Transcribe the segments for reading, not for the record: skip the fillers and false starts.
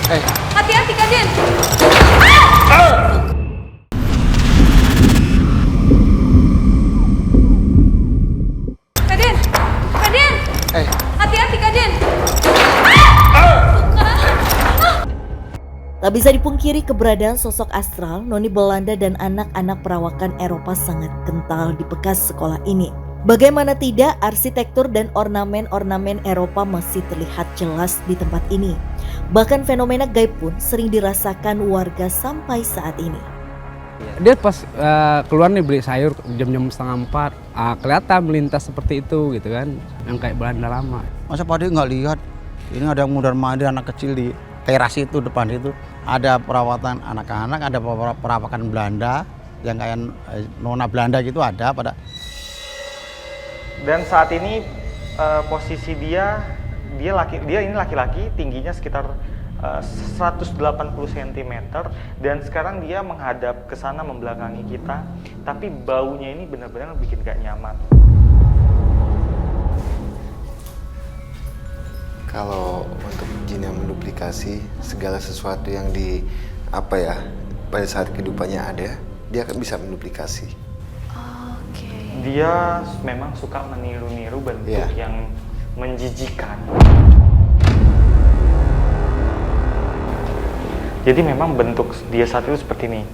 Hati-hati, Kaden. Kaden, Kaden. Hati-hati, Kaden. Tak bisa dipungkiri keberadaan sosok astral, noni Belanda dan anak-anak perawakan Eropa sangat kental di bekas sekolah ini. Bagaimana tidak, arsitektur dan ornamen-ornamen Eropa masih terlihat jelas di tempat ini. Bahkan fenomena gaib pun sering dirasakan warga sampai saat ini. Dia pas keluar nih beli sayur jam-jam 3:30, kelihatan melintas seperti itu gitu kan, yang kayak Belanda lama. Masa Pak Ade nggak lihat? Ini ada mundar-mandir anak kecil di teras itu, depan itu. Ada perawatan anak-anak, ada perawakan Belanda, yang kayak nona Belanda gitu ada pada. Dan saat ini posisi dia ini laki-laki, tingginya sekitar 180 cm, dan sekarang dia menghadap ke sana membelakangi kita, tapi baunya ini benar-benar bikin gak nyaman. Kalau untuk jin yang menduplikasi segala sesuatu yang pada saat kehidupannya ada, dia akan bisa menduplikasi. Dia memang suka meniru-niru bentuk yang menjijikan. Jadi memang bentuk dia saat itu seperti ini.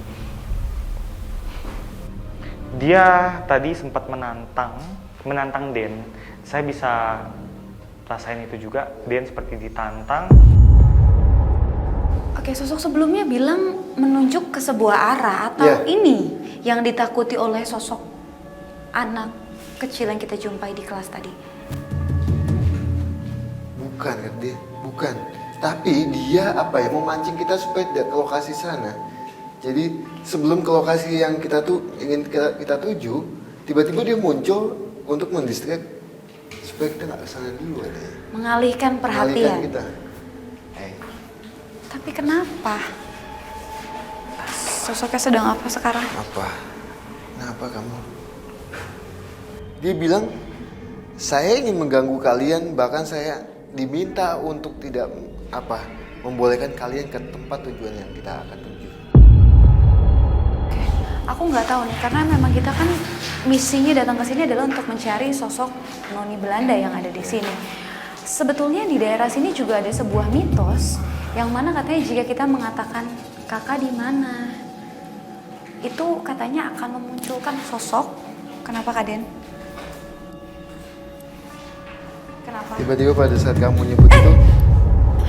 Dia tadi sempat menantang Den. Saya bisa rasain itu juga. Den seperti ditantang. Oke, sosok sebelumnya bilang menunjuk ke sebuah arah atau ini yang ditakuti oleh sosok anak kecil yang kita jumpai di kelas tadi. Bukan kan dia, bukan. Tapi dia memancing kita supaya tidak ke lokasi sana. Jadi sebelum ke lokasi yang ingin kita tuju, tiba-tiba dia muncul untuk mendistract supaya kita nggak kesana dulu ada. Mengalihkan perhatian. Mengalihkan kita. Tapi kenapa? Sosoknya sedang apa sekarang? Apa? Kenapa kamu? Dia bilang, saya ingin mengganggu kalian, bahkan saya diminta untuk tidak membolehkan kalian ke tempat tujuan yang kita akan tuju. Aku nggak tahu nih, karena memang kita kan misinya datang ke sini adalah untuk mencari sosok noni Belanda yang ada di sini. Sebetulnya di daerah sini juga ada sebuah mitos yang mana katanya jika kita mengatakan kakak di mana, itu katanya akan memunculkan sosok. Kenapa Kaden? Kenapa? Tiba-tiba pada saat kamu nyebut itu,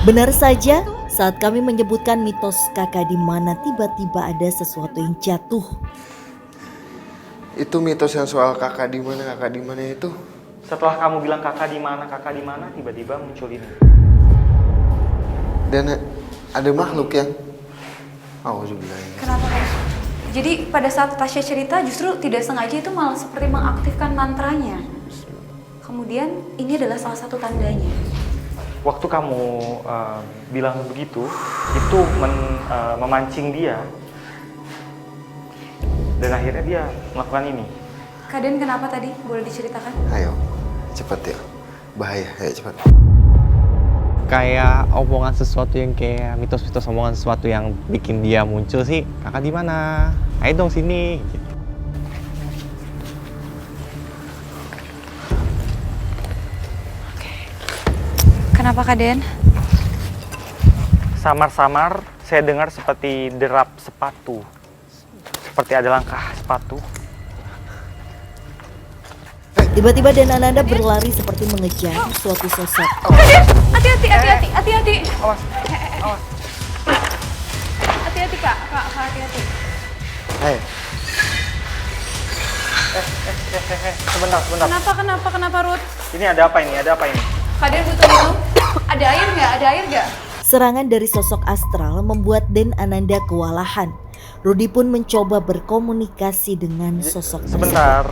Benar saja, saat kami menyebutkan mitos kakak di mana, tiba-tiba ada sesuatu yang jatuh. itu mitos yang soal kakak di mana itu. Setelah kamu bilang kakak di mana, tiba-tiba muncul ini. Dan ada makhluk yang auzubillah. Kenapa Kaden? Jadi pada saat Tasya cerita justru tidak sengaja itu malah seperti mengaktifkan mantranya. Kemudian ini adalah salah satu tandanya. Waktu kamu bilang begitu, itu memancing dia. Dan akhirnya dia melakukan ini. Kaden kenapa tadi? Boleh diceritakan? Ayo, cepat ya. Bahaya, ayo cepat. Kayak omongan sesuatu yang kayak mitos-mitos omongan sesuatu yang bikin dia muncul sih. Kakak di mana? Ayo dong sini. Gitu. Kenapa Kaden? Samar-samar saya dengar seperti derap sepatu. Seperti ada langkah sepatu. Tiba-tiba dan Ananda berlari seperti mengejar suatu sosok. Hati-hati. Awas. Hati-hati kak, hati-hati. Ayo. Sebentar. Kenapa Ruth? Ini ada apa ini? Kaden butuh minum? Ada air nggak? Serangan dari sosok astral membuat Den Ananda kewalahan. Rudi pun mencoba berkomunikasi dengan sosok tersebut. Sebentar.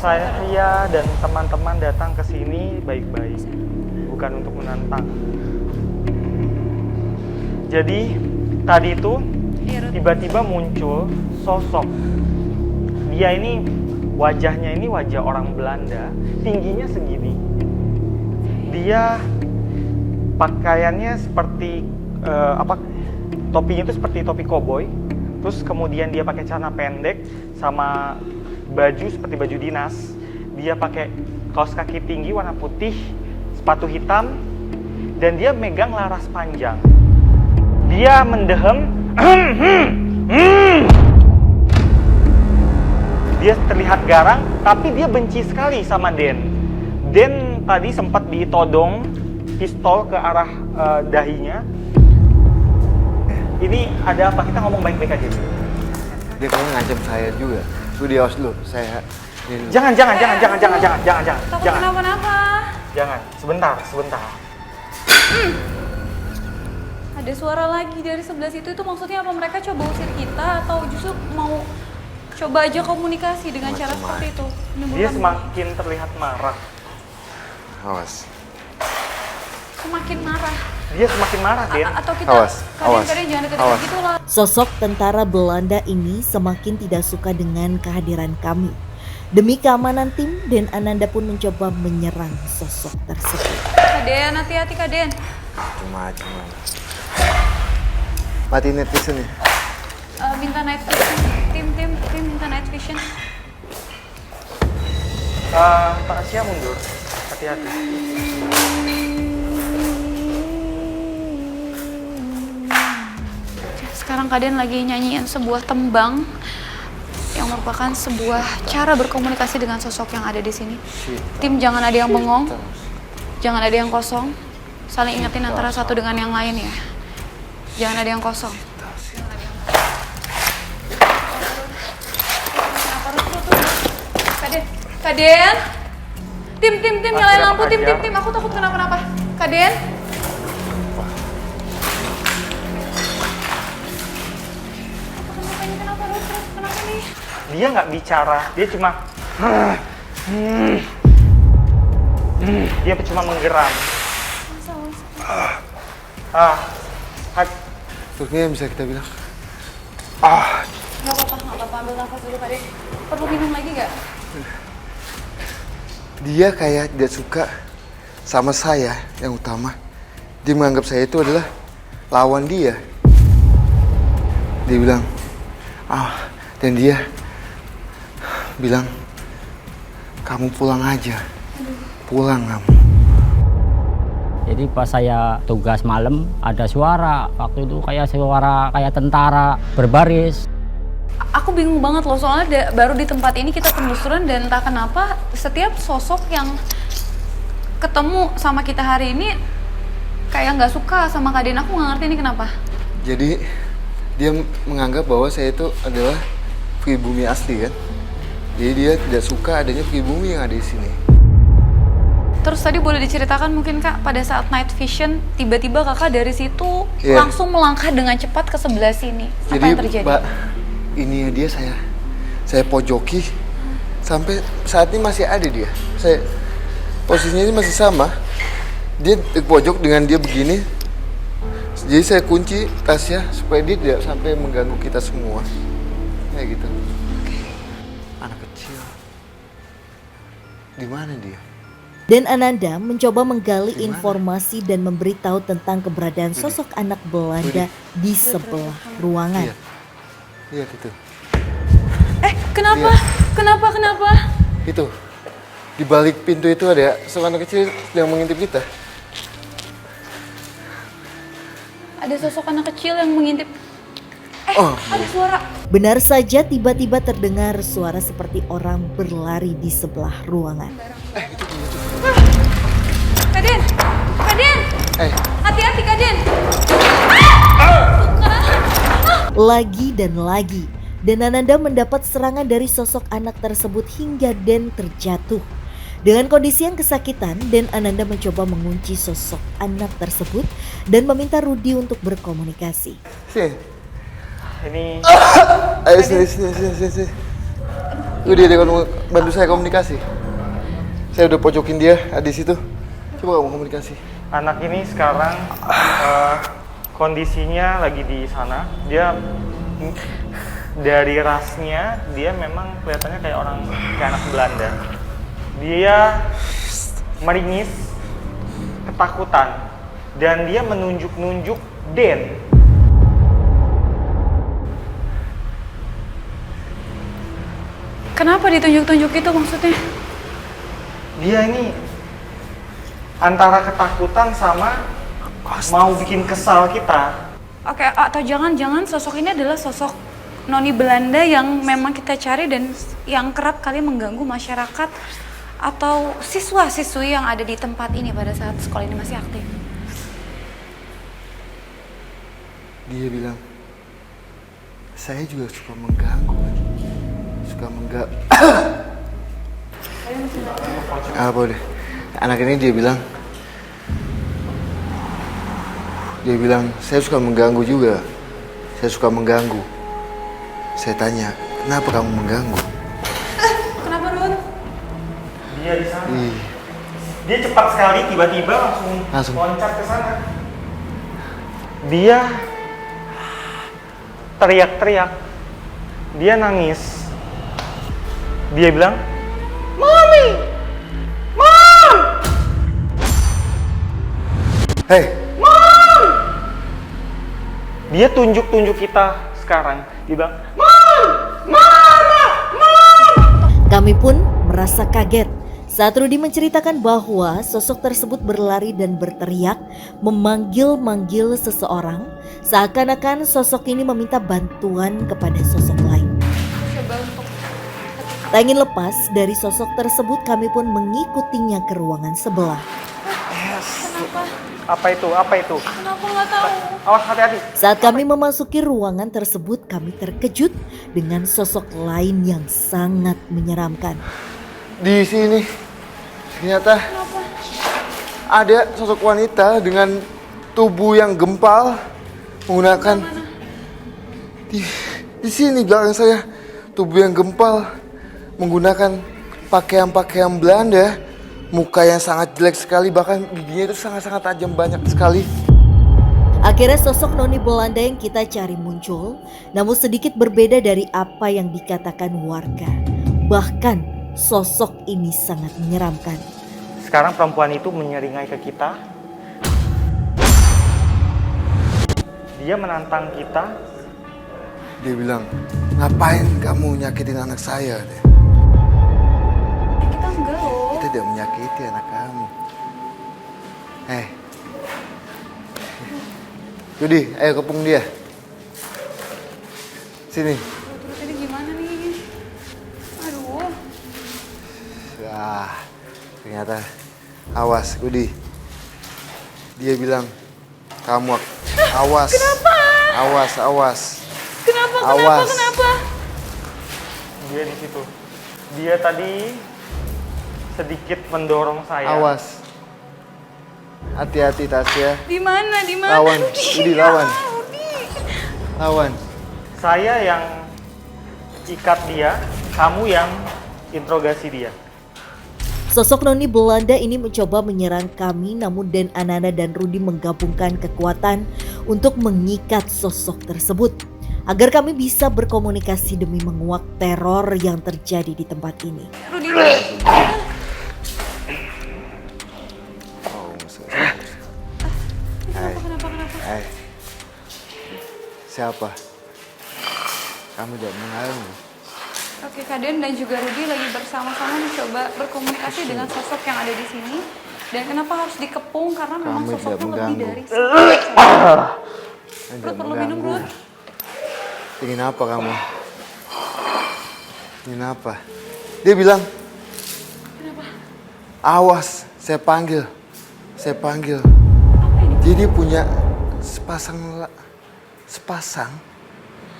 Saya dan teman-teman datang ke sini baik-baik, bukan untuk menantang. Jadi tadi itu tiba-tiba muncul sosok. Dia ini wajahnya ini wajah orang Belanda, tingginya segini. Dia pakaiannya seperti topinya itu seperti topi koboi, terus kemudian dia pakai celana pendek sama baju seperti baju dinas, dia pakai kaos kaki tinggi warna putih, sepatu hitam, dan dia megang laras panjang. Dia mendehem, dia terlihat garang, tapi dia benci sekali sama Den. Den tadi sempat ditodong pistol ke arah dahinya. Ini ada apa? Kita ngomong baik-baik aja. Dia kayaknya ngancam saya juga. Lu di awas dulu, saya... Jangan. Takut Jangan. kenapa-napa. Jangan. Sebentar. Ada suara lagi dari sebelah situ, itu maksudnya apa? Mereka coba usir kita atau justru mau coba aja komunikasi dengan cara seperti itu? Dia Menimbulkan- semakin terlihat marah. Awas. Semakin marah. Dia semakin marah, Den. Atau kita Awas. kadang-kadang jangan deket-deket gitu lah. Sosok tentara Belanda ini semakin tidak suka dengan kehadiran kami. Demi keamanan tim, Den Ananda pun mencoba menyerang sosok tersebut. Kaden, hati-hati Kaden. Cuma. Mati netizen ya? Minta night vision. Tim minta night vision. Pak Asia mundur. Hati-hati. Sekarang Kaden lagi nyanyiin sebuah tembang yang merupakan sebuah cara berkomunikasi dengan sosok yang ada di sini. Tim jangan ada yang bengong, jangan ada yang kosong. Saling ingetin antara satu dengan yang lain ya. Jangan ada yang kosong. Kaden. Tim nyalain lampu, tim. Aku takut kenapa-napa. Kaden. Kenapa nih? Dia nggak bicara, dia cuma dia cuma menggeram. Terus ini yang bisa kita bilang. Nggak apa-apa, ambil nafas dulu Kaden. Perlu minum lagi nggak? Dia kayak tidak suka sama saya yang utama. Dia menganggap saya itu adalah lawan dia. Dia bilang, dan dia bilang, kamu pulang aja. Pulang kamu. Jadi pas saya tugas malam ada suara, waktu itu kayak suara kayak tentara berbaris. Aku bingung banget loh, soalnya baru di tempat ini kita penelusuran dan entah kenapa setiap sosok yang ketemu sama kita hari ini kayak nggak suka sama Kaden. Aku nggak ngerti ini kenapa. Jadi dia menganggap bahwa saya itu adalah pribumi asli kan. Jadi dia tidak suka adanya pribumi yang ada di sini. Terus tadi boleh diceritakan mungkin Kak, pada saat night vision tiba-tiba Kakak dari situ langsung melangkah dengan cepat ke sebelah sini. Apa Jadi yang terjadi? Mbak, ini dia saya pojoki sampai saat ini masih ada dia. Saya posisinya ini masih sama. Dia di pojok dengan dia begini. Jadi saya kunci tasnya supaya dia tidak sampai mengganggu kita semua. Kayak gitu. Anak kecil. Di mana dia? Den Ananda mencoba menggali informasi dan memberitahu tentang keberadaan sosok anak Belanda di sebelah ruangan. Lihat itu. Kenapa? Kenapa? Itu. Di balik pintu itu ada seorang anak kecil yang mengintip kita. Ada sosok anak kecil yang mengintip. Ada suara. Benar saja tiba-tiba terdengar suara seperti orang berlari di sebelah ruangan. Kaden! Hati-hati Kaden! Lagi dan lagi, Den Ananda mendapat serangan dari sosok anak tersebut hingga Den terjatuh. Dengan kondisi yang kesakitan, Den Ananda mencoba mengunci sosok anak tersebut dan meminta Rudi untuk berkomunikasi. Sini. Ini Ayo sini. Udah dia bantu saya komunikasi. Saya udah pojokin dia di situ. Coba kamu komunikasi. anak ini sekarang kondisinya lagi di sana. Dia dari rasnya dia memang kelihatannya kayak anak Belanda. Dia meringis, ketakutan, dan dia menunjuk-nunjuk Den. Kenapa ditunjuk-tunjuk itu maksudnya? Dia ini antara ketakutan sama mau bikin kesal kita. Oke, atau jangan-jangan sosok ini adalah sosok noni Belanda yang memang kita cari dan yang kerap kali mengganggu masyarakat atau siswa-siswi yang ada di tempat ini pada saat sekolah ini masih aktif. Dia bilang, saya juga suka mengganggu. Suka apa deh? Anak ini dia bilang, saya suka mengganggu juga. Saya suka mengganggu. Saya tanya, kenapa kamu mengganggu? Kenapa, Run? Dia di sana. Dia cepat sekali, tiba-tiba langsung loncat ke sana. Dia teriak-teriak. Dia nangis. Dia bilang, "Mommy! Mom!" Hei, Mom! Dia tunjuk-tunjuk kita sekarang. Dia bilang, Kami pun merasa kaget saat Rudi menceritakan bahwa sosok tersebut berlari dan berteriak memanggil-manggil seseorang, seakan-akan sosok ini meminta bantuan kepada sosok lain. Tak ingin lepas dari sosok tersebut, kami pun mengikutinya ke ruangan sebelah. Apa itu? Apa itu? Kenapa nggak tahu? Awas, hati-hati. Saat kami memasuki ruangan tersebut, kami terkejut dengan sosok lain yang sangat menyeramkan. di sini ternyata ada sosok wanita dengan tubuh yang gempal menggunakan di sini belakang saya, tubuh yang gempal menggunakan pakaian-pakaian Belanda, muka yang sangat jelek sekali, bahkan giginya itu sangat-sangat tajam banyak sekali. Akhirnya sosok noni Belanda yang kita cari muncul, namun sedikit berbeda dari apa yang dikatakan warga. Bahkan sosok ini sangat menyeramkan. Sekarang perempuan itu menyeringai ke kita. Dia menantang kita. Dia bilang, ngapain kamu nyakitin anak saya? Kita enggak loh. Kita tidak menyakiti anak kamu. Yudi, ayo kepung dia. Sini. Terus ini gimana nih? Aduh. Ternyata awas, Yudi. Dia bilang, kamu awas. Kenapa? Awas. Kenapa? Dia di situ. Dia tadi sedikit mendorong saya. Awas. Hati-hati Tasya. Di mana? Lawan, Rudi lawan. Lawan. Saya yang ikat dia, kamu yang interogasi dia. Sosok noni Belanda ini mencoba menyerang kami, namun Den Ananda dan Rudi menggabungkan kekuatan untuk mengikat sosok tersebut agar kami bisa berkomunikasi demi menguak teror yang terjadi di tempat ini. Rudi. Kenapa? Siapa? Kamu tidak mengenal. Oke, Kak Den dan juga Rudi lagi bersama-sama mencoba berkomunikasi dengan sosok yang ada di sini. Dan kenapa harus dikepung? Karena memang Kami tidak sosoknya lebih mengganggu. dari Tidak perlu minum, mengganggu. Rud. Ingin apa kamu? Ingin apa? Dia bilang, awas, saya panggil. Jadi dia punya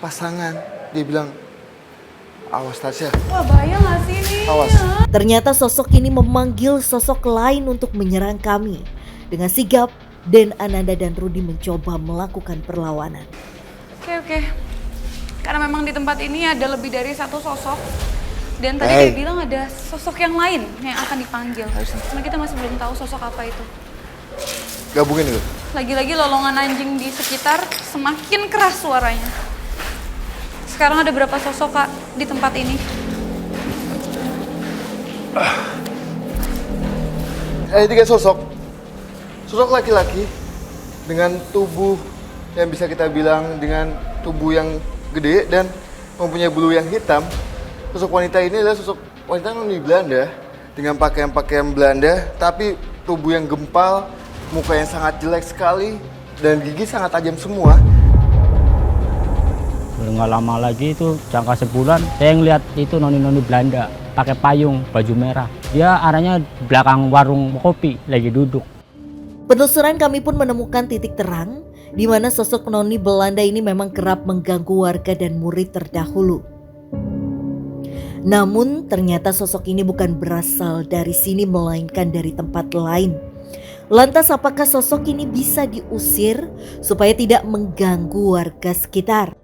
pasangan. Dia bilang, awas Tasya. Wah, bahaya nggak sih ini? Awas. Ternyata sosok ini memanggil sosok lain untuk menyerang kami. Dengan sigap, Den Ananda dan Rudi mencoba melakukan perlawanan. Oke. Karena memang di tempat ini ada lebih dari satu sosok. Dan tadi Hey. dia bilang ada sosok yang lain yang akan dipanggil. Cuma kita masih belum tahu sosok apa itu. Gabungin gue. Lagi-lagi lolongan anjing di sekitar semakin keras suaranya. Sekarang ada berapa sosok, Kak, di tempat ini? Ada 3 sosok. Sosok laki-laki dengan tubuh yang bisa kita bilang dengan tubuh yang gede dan mempunyai bulu yang hitam. Sosok wanita ini adalah sosok wanita noni Belanda dengan pakaian-pakaian Belanda, tapi tubuh yang gempal, muka yang sangat jelek sekali, dan gigi sangat tajam semua. Nggak lama lagi itu jangka sebulan saya ngeliat itu noni-noni Belanda pakai payung, baju merah. Dia arahnya belakang warung kopi lagi duduk. Penelusuran kami pun menemukan titik terang di mana sosok noni Belanda ini memang kerap mengganggu warga dan murid terdahulu. Namun ternyata sosok ini bukan berasal dari sini melainkan dari tempat lain. Lantas apakah sosok ini bisa diusir supaya tidak mengganggu warga sekitar?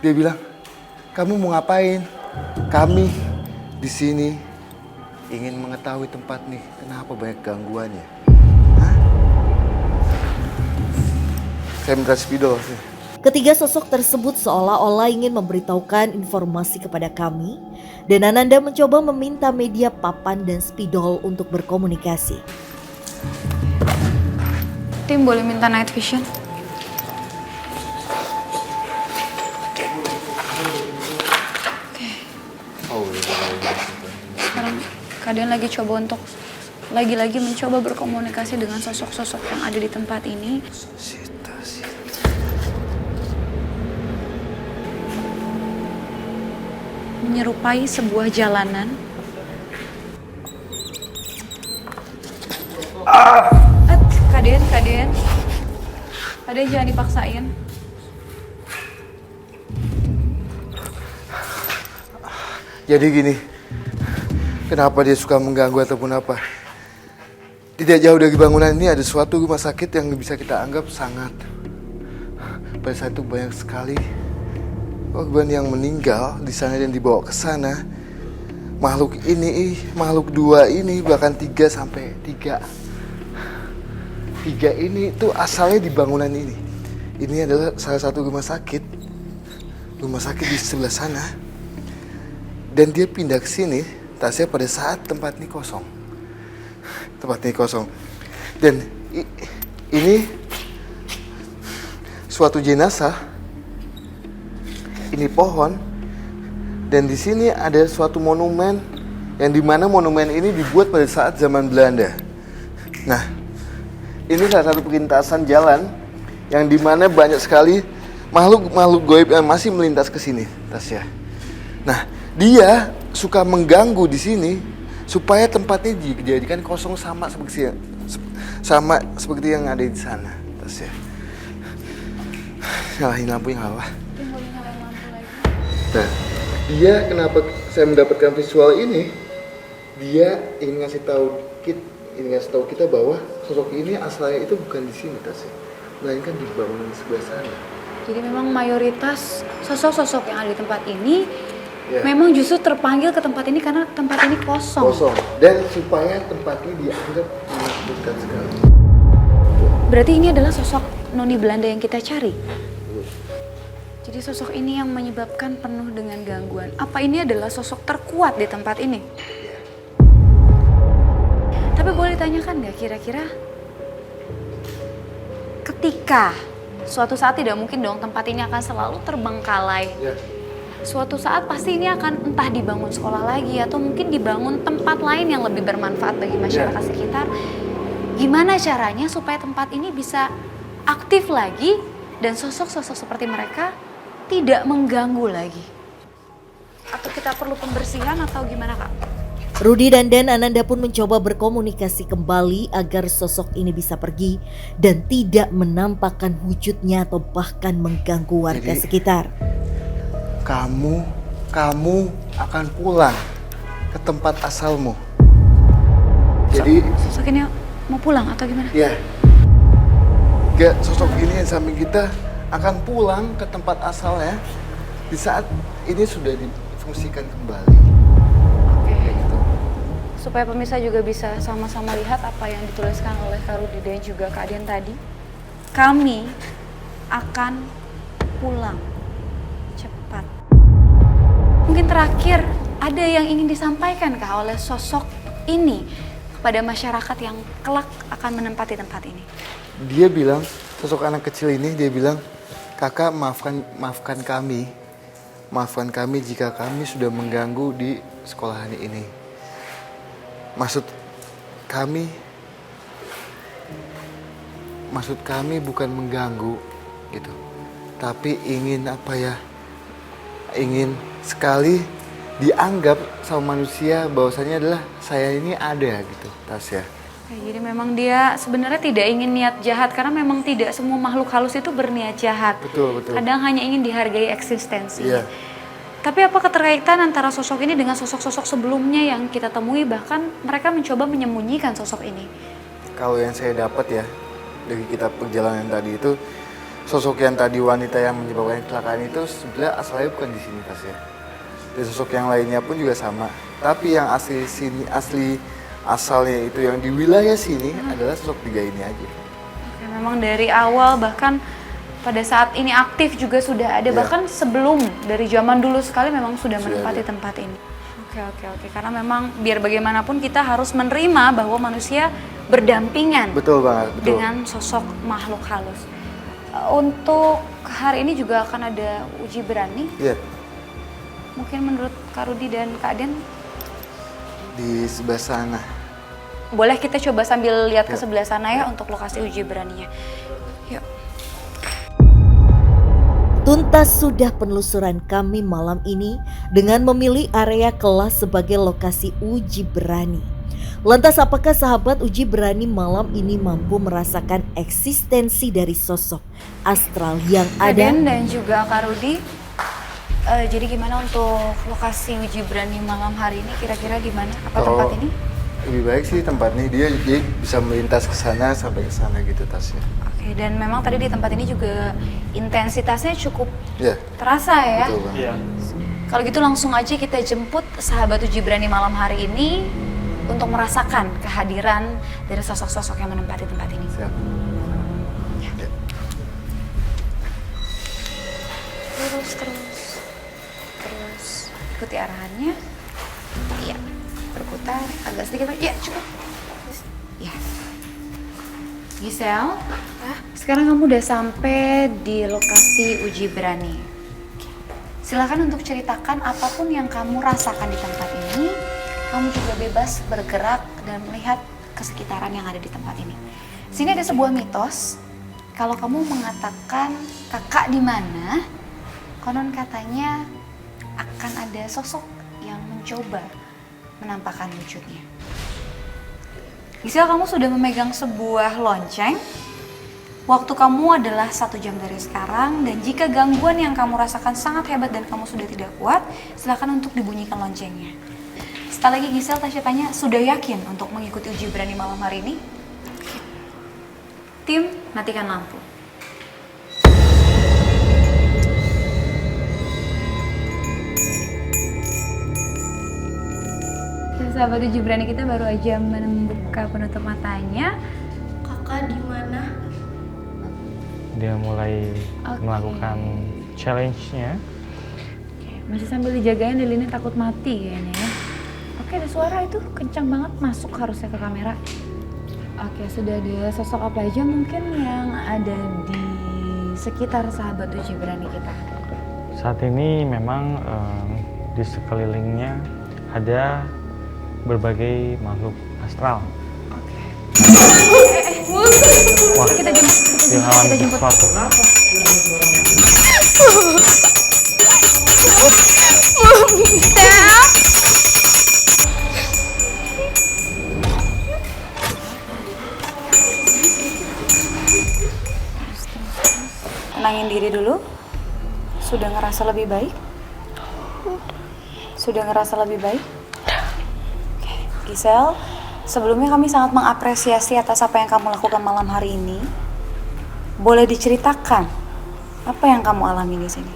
Dia bilang, kamu mau ngapain? Kami di sini ingin mengetahui tempat nih, kenapa banyak gangguannya. Hah? Saya minta spidol sih. Ketiga sosok tersebut seolah-olah ingin memberitahukan informasi kepada kami dan Ananda mencoba meminta media papan dan spidol untuk berkomunikasi. Tim boleh minta night vision? Sekarang keadaan lagi coba untuk lagi-lagi mencoba berkomunikasi dengan sosok-sosok yang ada di tempat ini. Menyerupai sebuah jalanan. Kaden jangan dipaksain. Jadi gini, kenapa dia suka mengganggu ataupun apa? Tidak jauh dari bangunan ini ada suatu rumah sakit yang bisa kita anggap sangat. Pada saat itu banyak sekali korban yang meninggal di sana dan dibawa ke sana. Makhluk dua ini bahkan tiga ini tuh asalnya di bangunan ini. Ini adalah salah satu rumah sakit di sebelah sana. Dan dia pindah ke sini, tasnya pada saat tempat ini kosong. Dan ini suatu jenazah. Ini pohon. Dan di sini ada suatu monumen yang dimana monumen ini dibuat pada saat zaman Belanda. Nah, ini salah satu perlintasan jalan yang dimana banyak sekali makhluk goib yang masih melintas ke sini, Tasya. Nah, dia suka mengganggu di sini supaya tempat ini dijadikan kosong sama seperti yang ada di sana, Tasya. Nyalahin lampunya apa? Nah, dia kenapa saya mendapatkan visual ini? Dia ingin ngasih tahu kita bahwa sosok ini asalnya itu bukan di sini, Tasya, melainkan di bangunan di sebelah sana. Jadi memang mayoritas sosok-sosok yang ada di tempat ini memang justru terpanggil ke tempat ini karena tempat ini kosong. Dan supaya tempat ini dianggap menakutkan sekali. Berarti ini adalah sosok noni Belanda yang kita cari. Jadi sosok ini yang menyebabkan penuh dengan gangguan. Apa ini adalah sosok terkuat di tempat ini? Tapi boleh ditanyakan nggak kira-kira ketika suatu saat, tidak mungkin dong tempat ini akan selalu terbengkalai. Suatu saat pasti ini akan entah dibangun sekolah lagi atau mungkin dibangun tempat lain yang lebih bermanfaat bagi masyarakat sekitar. Gimana caranya supaya tempat ini bisa aktif lagi dan sosok-sosok seperti mereka tidak mengganggu lagi? Atau kita perlu pembersihan atau gimana, Kak? Rudi dan Ananda pun mencoba berkomunikasi kembali agar sosok ini bisa pergi dan tidak menampakkan wujudnya atau bahkan mengganggu warga sekitar. Kamu akan pulang ke tempat asalmu. Jadi sosok ini mau pulang atau gimana? Ya. Sosok ini yang samping kita akan pulang ke tempat asalnya di saat ini sudah difungsikan kembali. Supaya pemirsa juga bisa sama-sama lihat apa yang dituliskan oleh Kak Rudi dan juga Kak Dian tadi. Kami akan pulang cepat. Mungkin terakhir ada yang ingin disampaikan Kak oleh sosok ini kepada masyarakat yang kelak akan menempati tempat ini. Dia bilang sosok anak kecil ini dia bilang, kakak maafkan kami jika kami sudah mengganggu di sekolahan ini. Maksud kami bukan mengganggu gitu, tapi ingin ingin sekali dianggap sama manusia bahwasanya adalah saya ini ada gitu, Tasya. Jadi memang dia sebenarnya tidak ingin niat jahat karena memang tidak semua makhluk halus itu berniat jahat. Betul. Kadang hanya ingin dihargai eksistensi. Iya. Tapi apa keterkaitan antara sosok ini dengan sosok-sosok sebelumnya yang kita temui, bahkan mereka mencoba menyembunyikan sosok ini? Kalau yang saya dapat ya dari kitab perjalanan tadi itu, sosok yang tadi wanita yang menyebabkan kecelakaan itu sebenarnya asalnya bukan di sini, Tasya. Dan sosok yang lainnya pun juga sama. Tapi yang asli asalnya itu yang di wilayah sini adalah sosok 3 ini aja. Oke, memang dari awal bahkan pada saat ini aktif juga sudah ada, bahkan sebelum dari zaman dulu sekali memang sudah menempati tempat ini. Oke. Karena memang biar bagaimanapun kita harus menerima bahwa manusia berdampingan dengan sosok makhluk halus. Untuk hari ini juga akan ada uji berani. Iya. Mungkin menurut Kak Rudi dan Kak Den Di sebelah sana. boleh kita coba sambil lihat ke sebelah sana ya untuk lokasi uji beraninya. Yuk. Tuntas sudah penelusuran kami malam ini dengan memilih area kelas sebagai lokasi uji berani. Lantas apakah sahabat uji berani malam ini mampu merasakan eksistensi dari sosok astral yang Kak ada? Den dan juga Kak Rudi, jadi gimana untuk lokasi uji berani malam hari ini, kira-kira di mana? Apa tempat ini? Lebih baik sih tempat ini, dia bisa melintas ke sana sampai ke sana gitu, Tasya. Oke, dan memang tadi di tempat ini juga intensitasnya cukup Iya. terasa ya. Betul banget. Kalau gitu langsung aja kita jemput sahabat uji berani malam hari ini untuk merasakan kehadiran dari sosok-sosok yang menempati tempat ini. Siap. Terus ikuti arahannya. Iya, berputar agak sedikit lagi. Ya, cukup. Ya. Gisel, sekarang kamu udah sampai di lokasi uji berani. Silakan untuk ceritakan apapun yang kamu rasakan di tempat ini. Kamu juga bebas bergerak dan melihat ke sekitaran yang ada di tempat ini. Sini ada sebuah mitos. Kalau kamu mengatakan kakak di mana, konon katanya akan ada sosok yang mencoba menampakkan wujudnya. Gisel, kamu sudah memegang sebuah lonceng. Waktu kamu adalah 1 jam dari sekarang, dan jika gangguan yang kamu rasakan sangat hebat dan kamu sudah tidak kuat, silakan untuk dibunyikan loncengnya. Sekali lagi Gisel, Tasya tanya, sudah yakin untuk mengikuti uji berani malam hari ini? Tim, matikan lampu. Sahabat uji berani kita baru aja membuka penutup matanya. Kakak di mana? Dia mulai melakukan challenge-nya. Masih sambil dijagain, Lilini takut mati kayaknya ya. Oke, ada suara itu kencang banget masuk harusnya ke kamera. Oke, sudah ada sosok apa aja mungkin yang ada di sekitar sahabat uji berani kita? Saat ini memang di sekelilingnya ada berbagai makhluk astral. Wah, dia mengalami sesuatu. Tenangin diri dulu. Sudah ngerasa lebih baik? Sudah ngerasa lebih baik? Oke, Gisel, sebelumnya kami sangat mengapresiasi atas apa yang kamu lakukan malam hari ini. Boleh diceritakan apa yang kamu alami di sini?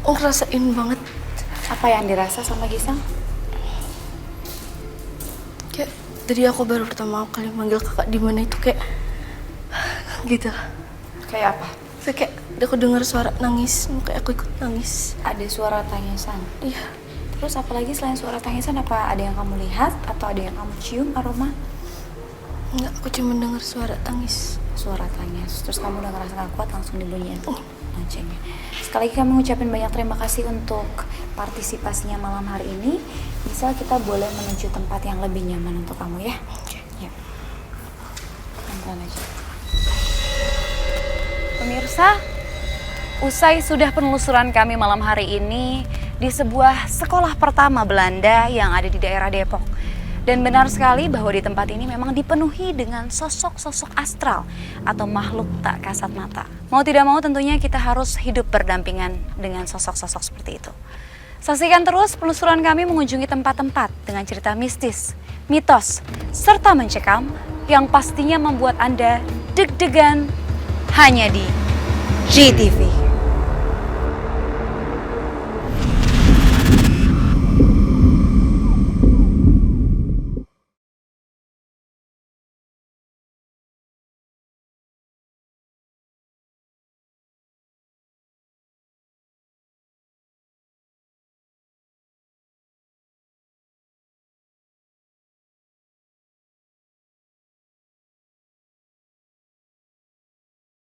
Ngerasain banget. Apa yang dirasa sama Gisel? Kayak dari aku baru pertama kali manggil kakak di mana itu kayak gitu. Kayak apa? Kayak aku dengar suara nangis, kayak aku ikut nangis. Ada suara tangisan. Iya. Terus apalagi selain suara tangisan, apa ada yang kamu lihat atau ada yang kamu cium aroma? Enggak, aku cuma dengar suara tangis. Suara tangis. Terus kamu udah ngerasa gak kuat langsung dibunyiin loncengnya. Sekali lagi kami ngucapin banyak terima kasih untuk partisipasinya malam hari ini. Misal kita boleh menuju tempat yang lebih nyaman untuk kamu ya. Ya. Pelan-pelan aja. Pemirsa, usai sudah penelusuran kami malam hari ini di sebuah sekolah pertama Belanda yang ada di daerah Depok. Dan benar sekali bahwa di tempat ini memang dipenuhi dengan sosok-sosok astral atau makhluk tak kasat mata. Mau tidak mau tentunya kita harus hidup berdampingan dengan sosok-sosok seperti itu. Saksikan terus penelusuran kami mengunjungi tempat-tempat dengan cerita mistis, mitos, serta mencekam yang pastinya membuat Anda deg-degan hanya di GTV.